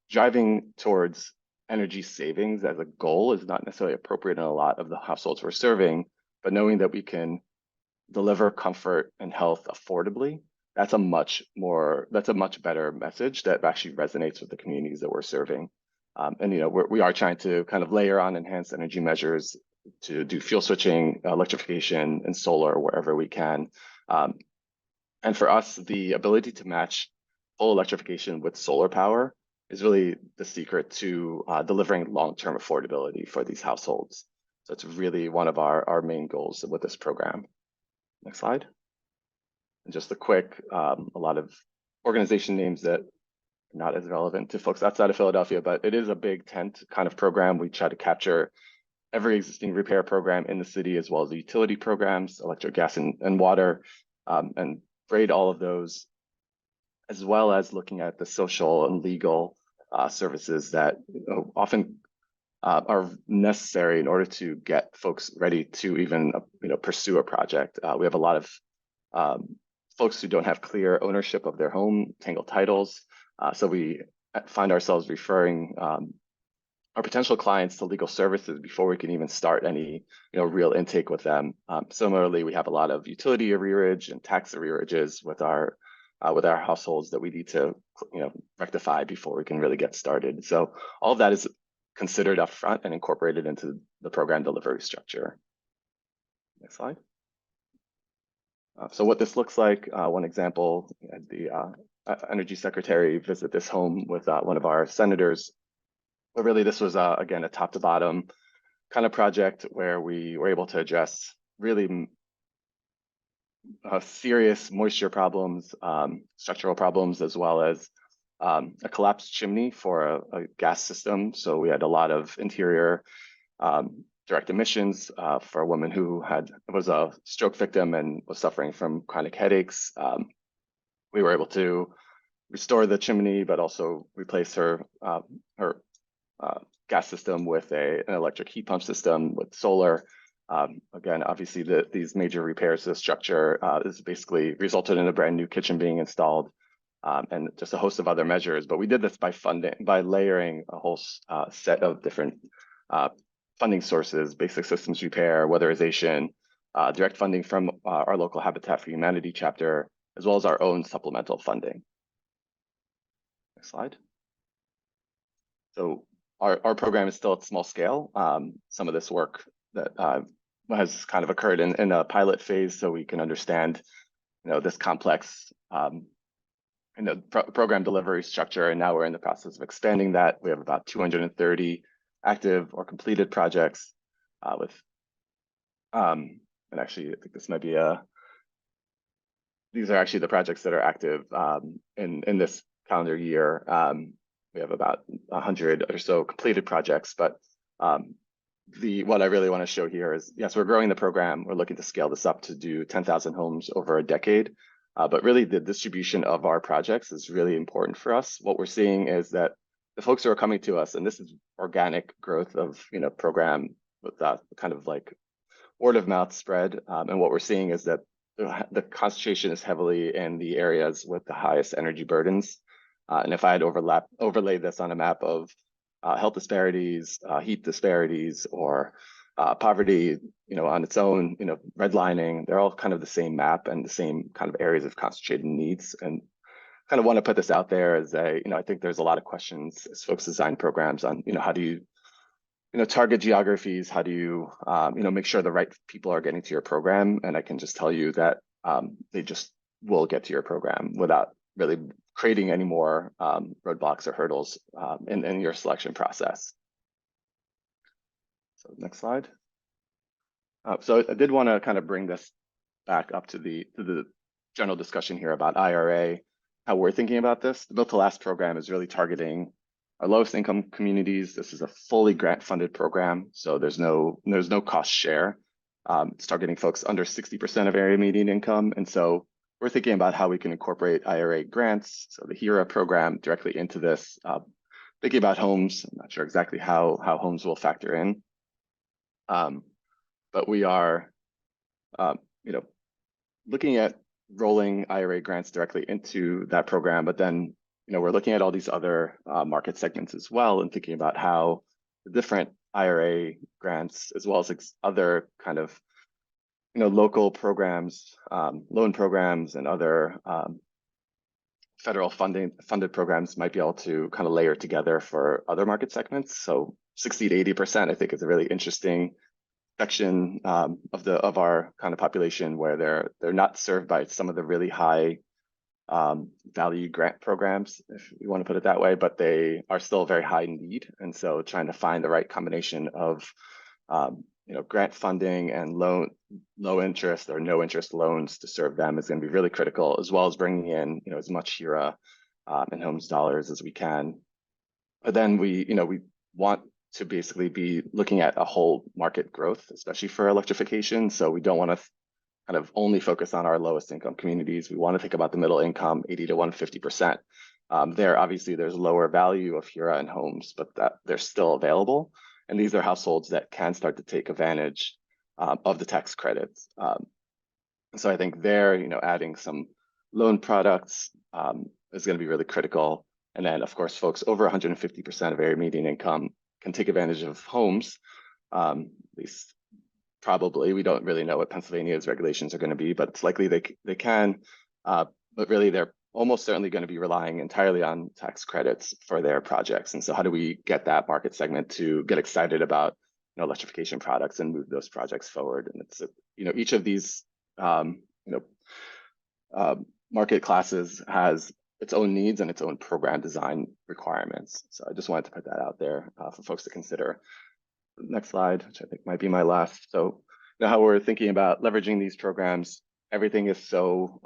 driving towards energy savings as a goal is not necessarily appropriate in a lot of the households we're serving, but knowing that we can deliver comfort and health affordably, that's a much better message that actually resonates with the communities that we're serving. And we are trying to kind of layer on enhanced energy measures to do fuel switching, electrification, and solar wherever we can. And for us, the ability to match full electrification with solar power is really the secret to delivering long-term affordability for these households. So it's really one of our main goals with this program. Next slide. And just a quick, a lot of organization names that are not as relevant to folks outside of Philadelphia, but it is a big tent kind of program. We try to capture every existing repair program in the city, as well as the utility programs, electric, gas, and water, and grade all of those, as well as looking at the social and legal services that often are necessary in order to get folks ready to even pursue a project. We have a lot of folks who don't have clear ownership of their home, tangled titles. So we find ourselves referring our potential clients to legal services before we can even start any real intake with them. Similarly, we have a lot of utility arrearage and tax arrearages with our households that we need to rectify before we can really get started. So all of that is considered upfront and incorporated into the program delivery structure. Next slide. So what this looks like, one example, the Energy Secretary visit this home with one of our senators. But really, this was, again, a top to bottom kind of project where we were able to address really serious moisture problems, structural problems, as well as a collapsed chimney for a gas system. So we had a lot of interior direct emissions for a woman who was a stroke victim and was suffering from chronic headaches. We were able to restore the chimney, but also replace her gas system with an electric heat pump system with solar. Again, obviously, these major repairs to the structure is basically resulted in a brand new kitchen being installed, and just a host of other measures. But we did this by layering a whole set of different funding sources: basic systems repair, weatherization, direct funding from our local Habitat for Humanity chapter, as well as our own supplemental funding. Next slide. So our program is still at small scale. Some of this work that has kind of occurred in a pilot phase, so we can understand, this complex, program delivery structure. And now we're in the process of expanding that. We have about 230 active or completed projects and actually, I think this might be these are actually the projects that are active in this calendar year. We have about 100 or so completed projects, but what I really want to show here is, yes, we're growing the program. We're looking to scale this up to do 10,000 homes over a decade. But really, the distribution of our projects is really important for us. What we're seeing is that the folks who are coming to us, and this is organic growth of program with that kind of like word of mouth spread. And what we're seeing is that the concentration is heavily in the areas with the highest energy burdens. And if I had overlaid this on a map of health disparities, heat disparities, or poverty, on its own, redlining, they're all kind of the same map and the same kind of areas of concentrated needs. And kind of want to put this out there as I think there's a lot of questions as folks design programs on, how do you, target geographies? How do you, make sure the right people are getting to your program? And I can just tell you that they just will get to your program without really creating any more roadblocks or hurdles in your selection process. So next slide. So I did want to kind of bring this back up to the general discussion here about IRA, how we're thinking about this. The Built to Last program is really targeting our lowest income communities. This is a fully grant funded program, so there's no cost share. It's targeting folks under 60% of area median income, and so we're thinking about how we can incorporate IRA grants, so the HERA program, directly into this. Thinking about homes, I'm not sure exactly how homes will factor in, but we are, looking at rolling IRA grants directly into that program. But then, we're looking at all these other market segments as well, and thinking about how the different IRA grants, as well as other kind of local programs, loan programs, and other federal funded programs might be able to kind of layer together for other market segments. So 60 to 80%, I think, is a really interesting section of our kind of population where they're not served by some of the really high value grant programs, if you want to put it that way, but they are still very high need. And so trying to find the right combination of grant funding and low interest or no interest loans to serve them is going to be really critical, as well as bringing in as much HERA and homes dollars as we can. But then we want to basically be looking at a whole market growth, especially for electrification. So we don't want to kind of only focus on our lowest income communities. We want to think about the middle income, 80 to 150%. Obviously there's lower value of HERA and homes, but that they're still available. And these are households that can start to take advantage of the tax credits. So I think adding some loan products is going to be really critical. And then, of course, folks over 150% of area median income can take advantage of homes. At least probably, we don't really know what Pennsylvania's regulations are going to be, but it's likely they can. But really, they're almost certainly going to be relying entirely on tax credits for their projects. And so how do we get that market segment to get excited about electrification products and move those projects forward? And it's each of these market classes has its own needs and its own program design requirements. So I just wanted to put that out there for folks to consider. Next slide, which I think might be my last. So now how we're thinking about leveraging these programs. Everything is so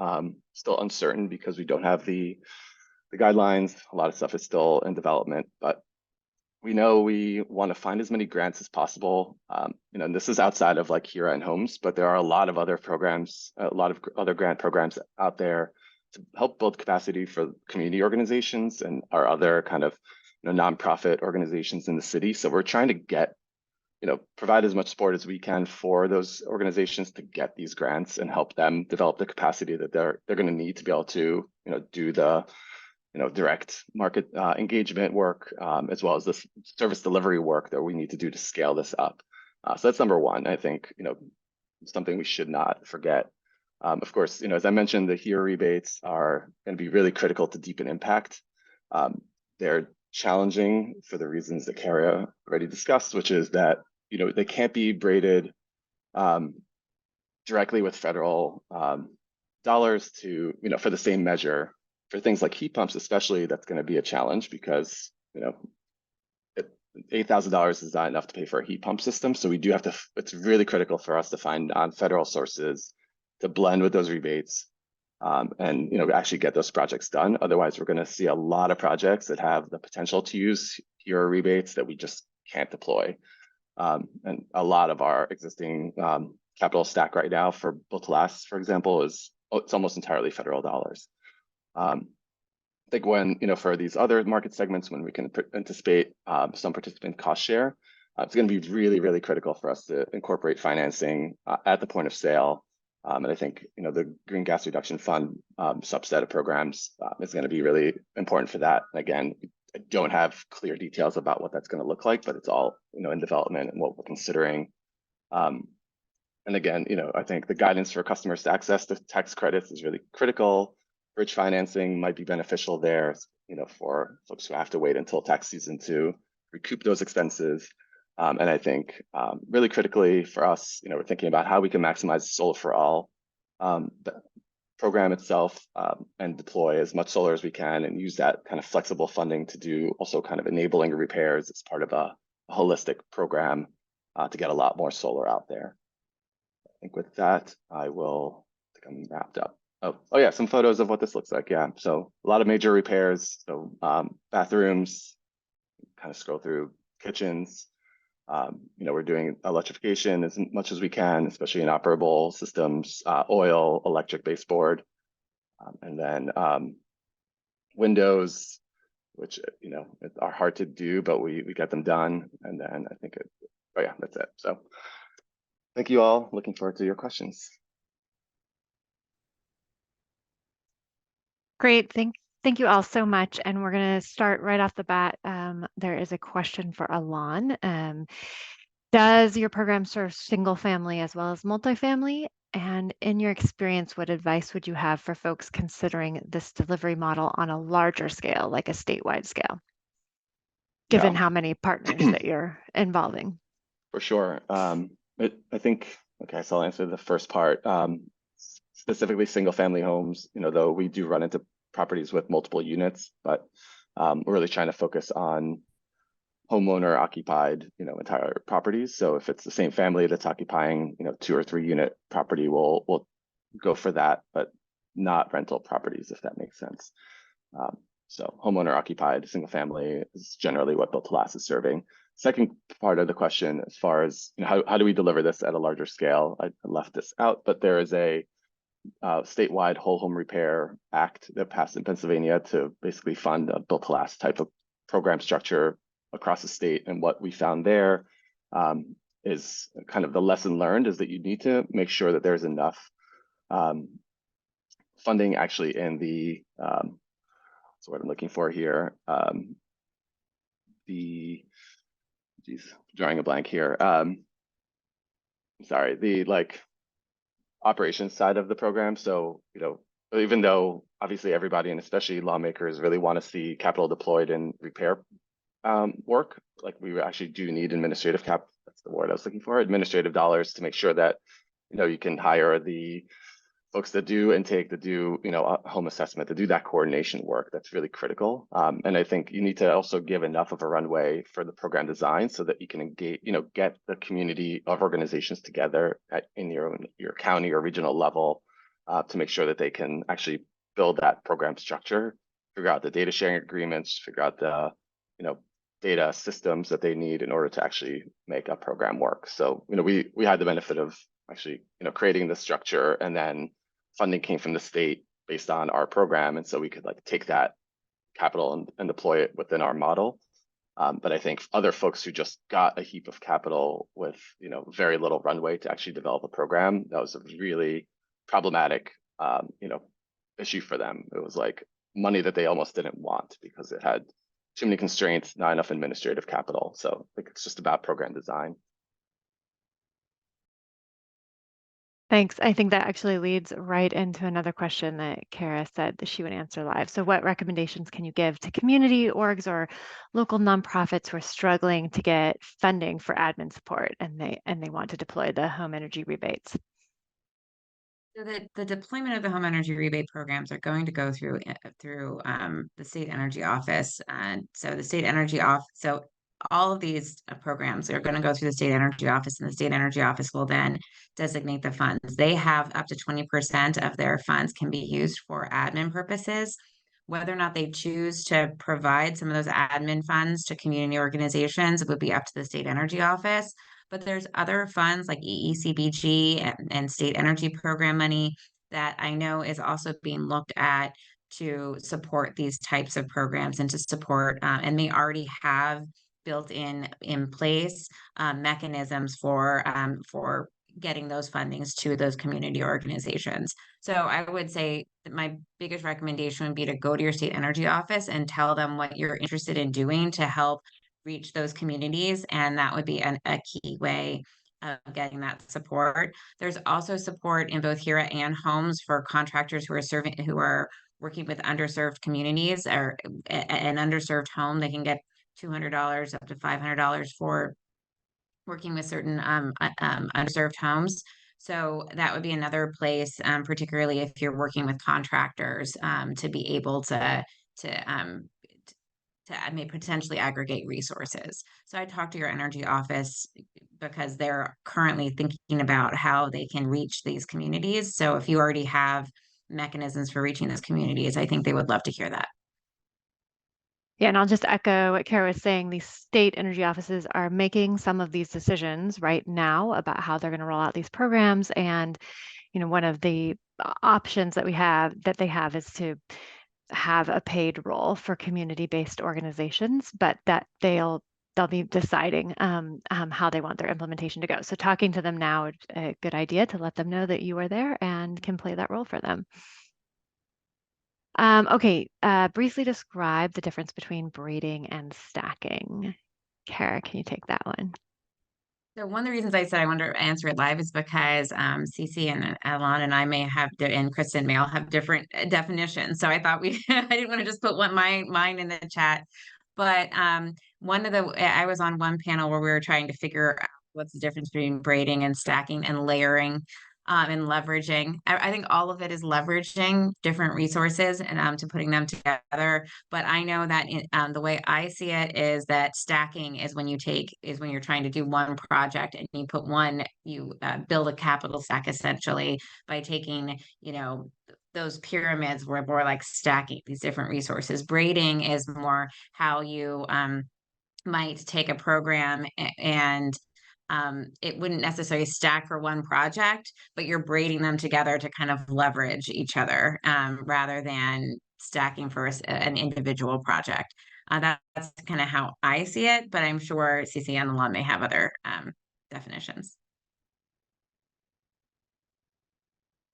still uncertain because we don't have the guidelines. A lot of stuff is still in development, but we know we want to find as many grants as possible. And this is outside of like HERA and Homes, but there are a lot of other programs, a lot of other grant programs out there to help build capacity for community organizations and our other kind of nonprofit organizations in the city. So we're trying to get, provide as much support as we can for those organizations to get these grants and help them develop the capacity that they're going to need to be able to, do the direct market engagement work, as well as the service delivery work that we need to do to scale this up. So that's number one. I think, something we should not forget. Of course, as I mentioned, the HERA rebates are going to be really critical to deepen impact. They're challenging for the reasons that Kara already discussed, which is that, they can't be braided directly with federal dollars to, for the same measure. For things like heat pumps, especially, that's going to be a challenge because, $8,000 is not enough to pay for a heat pump system. So we do have to, it's really critical for us to find non-federal sources to blend with those rebates and, actually get those projects done. Otherwise, we're going to see a lot of projects that have the potential to use HERA rebates that we just can't deploy. And a lot of our existing capital stack right now for Built to Last, for example, it's almost entirely federal dollars. I think when, for these other market segments, when we can anticipate some participant cost share, it's going to be really, really critical for us to incorporate financing at the point of sale. And I think, the Green Gas Reduction Fund subset of programs is going to be really important for that. And again, I don't have clear details about what that's going to look like, but it's all, in development and what we're considering. And again, I think the guidance for customers to access the tax credits is really critical. Bridge financing might be beneficial there, for folks who have to wait until tax season to recoup those expenses. And I think really critically for us, we're thinking about how we can maximize Solar for All the program itself and deploy as much solar as we can and use that kind of flexible funding to do also kind of enabling repairs as part of a holistic program to get a lot more solar out there. I think with that, I think I'm wrapped up. Oh yeah, some photos of what this looks like. Yeah, so a lot of major repairs. So bathrooms, kind of scroll through kitchens. We're doing electrification as much as we can, especially in operable systems, oil, electric baseboard, and then windows, which are hard to do, but we get them done. And then I think oh yeah, that's it. So thank you all. Looking forward to your questions. Great. Thank you all so much. And we're going to start right off the bat. There is a question for Alon. Does your program serve single family as well as multifamily? And in your experience, what advice would you have for folks considering this delivery model on a larger scale, like a statewide scale, given how many partners that you're involving? For sure. I think, okay, so I'll answer the first part. Specifically single family homes, though we do run into properties with multiple units, but we're really trying to focus on homeowner occupied, entire properties. So if it's the same family that's occupying, 2 or 3 unit property, we'll go for that, but not rental properties, if that makes sense. So homeowner occupied single family is generally what Built to Last is serving. Second part of the question, as far as how do we deliver this at a larger scale? I left this out, but there is a statewide whole home repair act that passed in Pennsylvania to basically fund a Built to Last type of program structure across the state. And what we found there is kind of the lesson learned is that you need to make sure that there's enough funding actually in the so what I'm looking for here, drawing a blank here. Sorry, the operations side of the program. So, even though obviously everybody and especially lawmakers really want to see capital deployed in repair work, we actually do need administrative that's the word I was looking for, administrative dollars to make sure that, you can hire the folks that do intake, that do, a home assessment, to do that coordination work. That's really critical. And I think you need to also give enough of a runway for the program design so that you can engage, get the community of organizations together in your county or regional level to make sure that they can actually build that program structure, figure out the data sharing agreements, figure out the, data systems that they need in order to actually make a program work. So, we had the benefit of actually, creating the structure, and then funding came from the state based on our program. And so we could like take that capital and deploy it within our model. But I think other folks who just got a heap of capital with, very little runway to actually develop a program, that was a really problematic, issue for them. It was like money that they almost didn't want because it had too many constraints, not enough administrative capital. So I think it's just about program design. Thanks. I think that actually leads right into another question that Kara said that she would answer live. So what recommendations can you give to community orgs or local nonprofits who are struggling to get funding for admin support and they want to deploy the home energy rebates? So the deployment of the home energy rebate programs are going to go through the state energy office. And so the state energy office, so all of these programs are going to go through the state energy office, and the state energy office will then designate the funds. They have up to 20% of their funds can be used for admin purposes. Whether or not they choose to provide some of those admin funds to community organizations, it would be up to the state energy office. But there's other funds like EECBG and state energy program money that I know is also being looked at to support these types of programs and to support, and they already have built in place mechanisms for getting those fundings to those community organizations. So I would say that my biggest recommendation would be to go to your state energy office and tell them what you're interested in doing to help reach those communities. And that would be a key way of getting that support. There's also support in both HERA and homes for contractors who are working with underserved communities, or an underserved home. They can get $200 up to $500 for working with certain underserved homes. So that would be another place, particularly if you're working with contractors, to be able to may potentially aggregate resources. So I talked to your energy office because they're currently thinking about how they can reach these communities. So if you already have mechanisms for reaching those communities, I think they would love to hear that. Yeah, and I'll just echo what Kara was saying. These state energy offices are making some of these decisions right now about how they're going to roll out these programs. And, one of the options that they have is to have a paid role for community-based organizations, but that they'll be deciding how they want their implementation to go. So talking to them now is a good idea to let them know that you are there and can play that role for them. Okay, briefly describe the difference between braiding and stacking. Kara, can you take that one? So one of the reasons I said I wanted to answer it live is because Cece and Alon and I may have, and Kristen may all have different definitions. So I thought I didn't want to just put mine in the chat. But I was on one panel where we were trying to figure out what's the difference between braiding and stacking and layering. And leveraging. I think all of it is leveraging different resources and to putting them together. But I know that the way I see it is that stacking is when you're trying to do one project and you build a capital stack essentially by taking, those pyramids where we're like stacking these different resources. Braiding is more how you might take a program and it wouldn't necessarily stack for one project, but you're braiding them together to kind of leverage each other rather than stacking for an individual project. That's kind of how I see it, but I'm sure CC and Alon may have other definitions.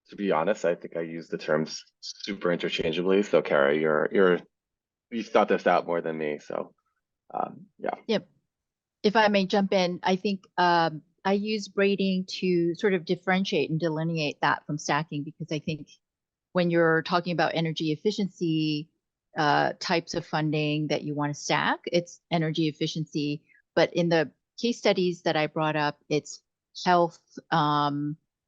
To be honest, I think I use the terms super interchangeably. So Kara, you've thought this out more than me. So yeah. Yep. If I may jump in, I think I use braiding to sort of differentiate and delineate that from stacking, because I think when you're talking about energy efficiency types of funding that you want to stack, it's energy efficiency. But in the case studies that I brought up, it's health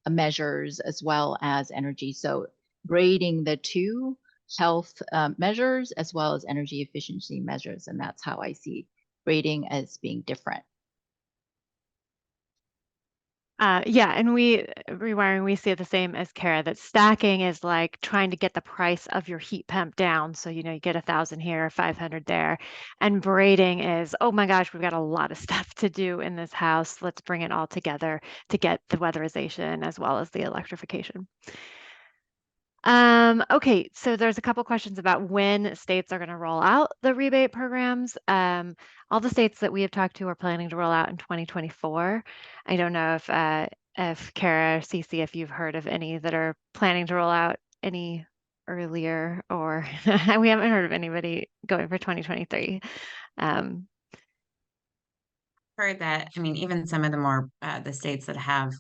measures as well as energy. So braiding the two health measures as well as energy efficiency measures. And that's how I see braiding as being different. Yeah, and rewiring, we see it the same as Kara, that stacking is like trying to get the price of your heat pump down. So, you get 1,000 here, 500 there. And braiding is, oh my gosh, we've got a lot of stuff to do in this house. Let's bring it all together to get the weatherization as well as the electrification. Okay, so there's a couple questions about when states are going to roll out the rebate programs. All the states that we have talked to are planning to roll out in 2024. I don't know if Kara, Cece, if you've heard of any that are planning to roll out any earlier, or we haven't heard of anybody going for 2023. Heard that, I mean, even some of the more the states that have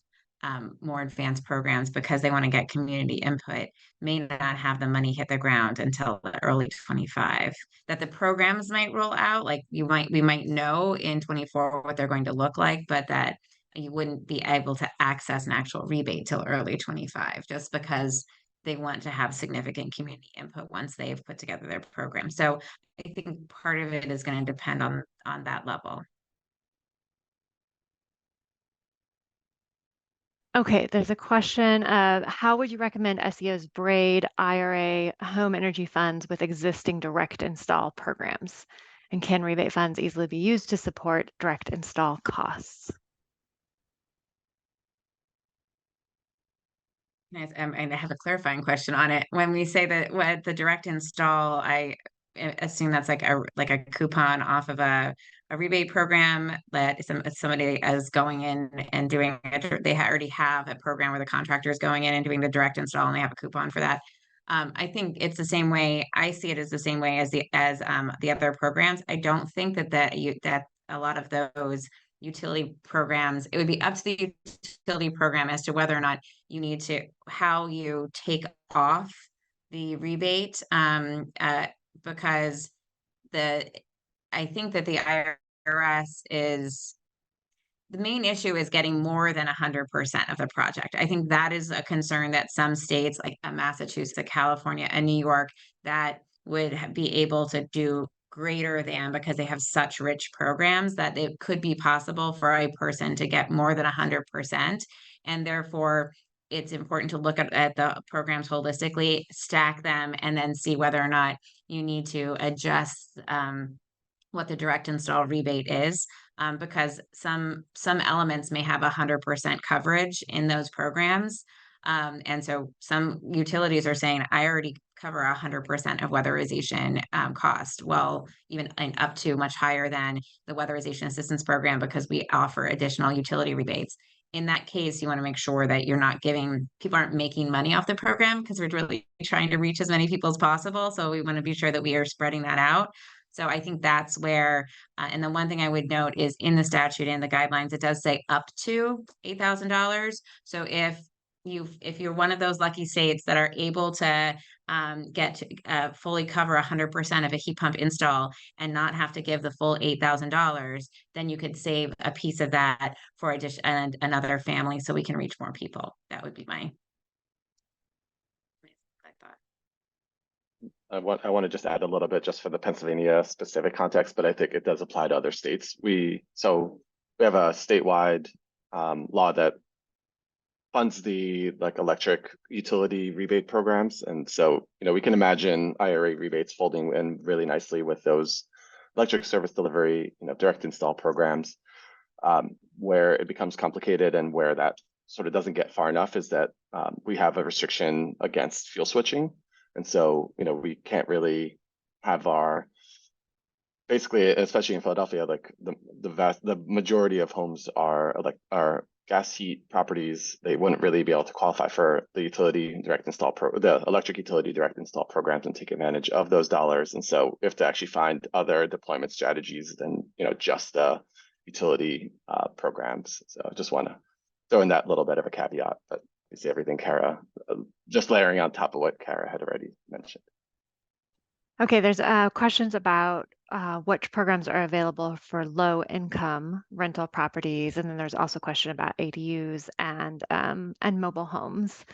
more advanced programs, because they want to get community input, may not have the money hit the ground until the early 25. That the programs might roll out, like we might know in 24 what they're going to look like, but that you wouldn't be able to access an actual rebate till early 25, just because they want to have significant community input once they've put together their program. So I think part of it is going to depend on that level. Okay, there's a question of how would you recommend SEOs braid IRA home energy funds with existing direct install programs? And can rebate funds easily be used to support direct install costs? Nice. And I have a clarifying question on it. When we say that what the direct install, I assume that's like a coupon off of a rebate program that somebody is going in and doing it. They already have a program where the contractor is going in and doing the direct install, and they have a coupon for that. I think it's the same way. I see it as the same way as the other programs. I don't think that a lot of those utility programs, it would be up to the utility program as to whether or not you need to, how you take off the rebate, because I think that the IRS is, the main issue is getting more than 100% of the project. I think that is a concern that some states like Massachusetts, California, and New York that would be able to do greater than, because they have such rich programs, that it could be possible for a person to get more than 100%. And therefore, it's important to look at the programs holistically, stack them, and then see whether or not you need to adjust what the direct install rebate is, because some elements may have 100% coverage in those programs. And so some utilities are saying, I already cover 100% of weatherization cost. Well, even up to much higher than the weatherization assistance program, because we offer additional utility rebates. In that case, you want to make sure that you're not giving, people aren't making money off the program, because we're really trying to reach as many people as possible. So we want to be sure that we are spreading that out. So I think that's where, and the one thing I would note is in the statute and the guidelines, it does say up to $8,000. So if you're one of those lucky states that are able to get to fully cover 100% of a heat pump install and not have to give the full $8,000, then you could save a piece of that for another family, so we can reach more people. That would be my thought. I want to just add a little bit just for the Pennsylvania specific context, but I think it does apply to other states. So we have a statewide law that funds the electric utility rebate programs, and so we can imagine IRA rebates folding in really nicely with those electric service delivery direct install programs. Where it becomes complicated and where that sort of doesn't get far enough is that we have a restriction against fuel switching. And so, we can't really have basically, especially in Philadelphia, like the majority of homes are gas heat properties. They wouldn't really be able to qualify for the the electric utility direct install programs and take advantage of those dollars. And so we have to actually find other deployment strategies than, just the utility programs. So I just want to throw in that little bit of a caveat, but you see everything Kara, just layering on top of what Kara had already mentioned. Okay, there's questions about which programs are available for low income rental properties, and then there's also a question about ADUs and mobile homes.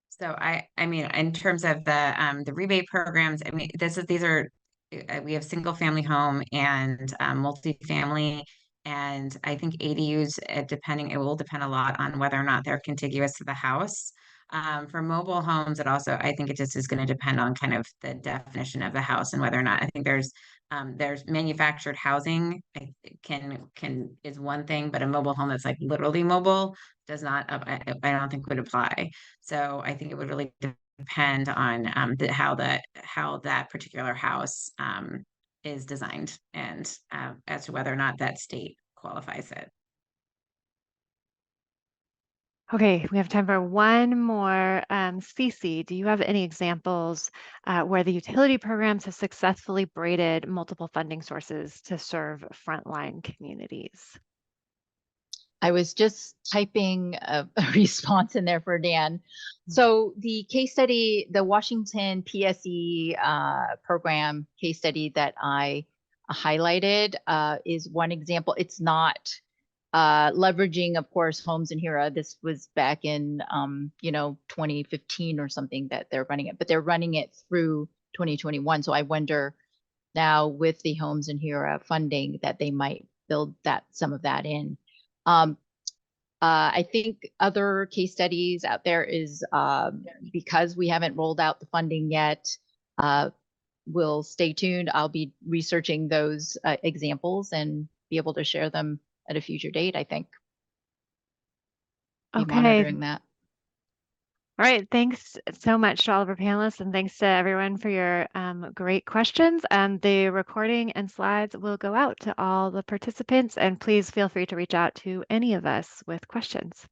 So I mean, in terms of the rebate programs, I mean, these are we have single family home and multifamily. And I think ADUs, it will depend a lot on whether or not they're contiguous to the house. For mobile homes, I think it just is going to depend on kind of the definition of the house and whether or not, I think there's manufactured housing is one thing, but a mobile home that's like literally mobile does not, I don't think would apply. So I think it would really depend on how that particular house is designed and as to whether or not that state qualifies it. Okay, we have time for one more. Cece, do you have any examples where the utility programs have successfully braided multiple funding sources to serve frontline communities? I was just typing a response in there for Dan. So the case study, the Washington PSE program case study that I highlighted is one example. It's not leveraging, of course, Homes and Hera. This was back in 2015 or something that they're running it, but they're running it through 2021. So I wonder now with the Homes and Hera funding that they might build some of that in. I think other case studies out there is because we haven't rolled out the funding yet, we'll stay tuned. I'll be researching those examples and be able to share them at a future date, I think. Be monitoring that. All right, thanks so much to all of our panelists, and thanks to everyone for your great questions. The recording and slides will go out to all the participants, and please feel free to reach out to any of us with questions.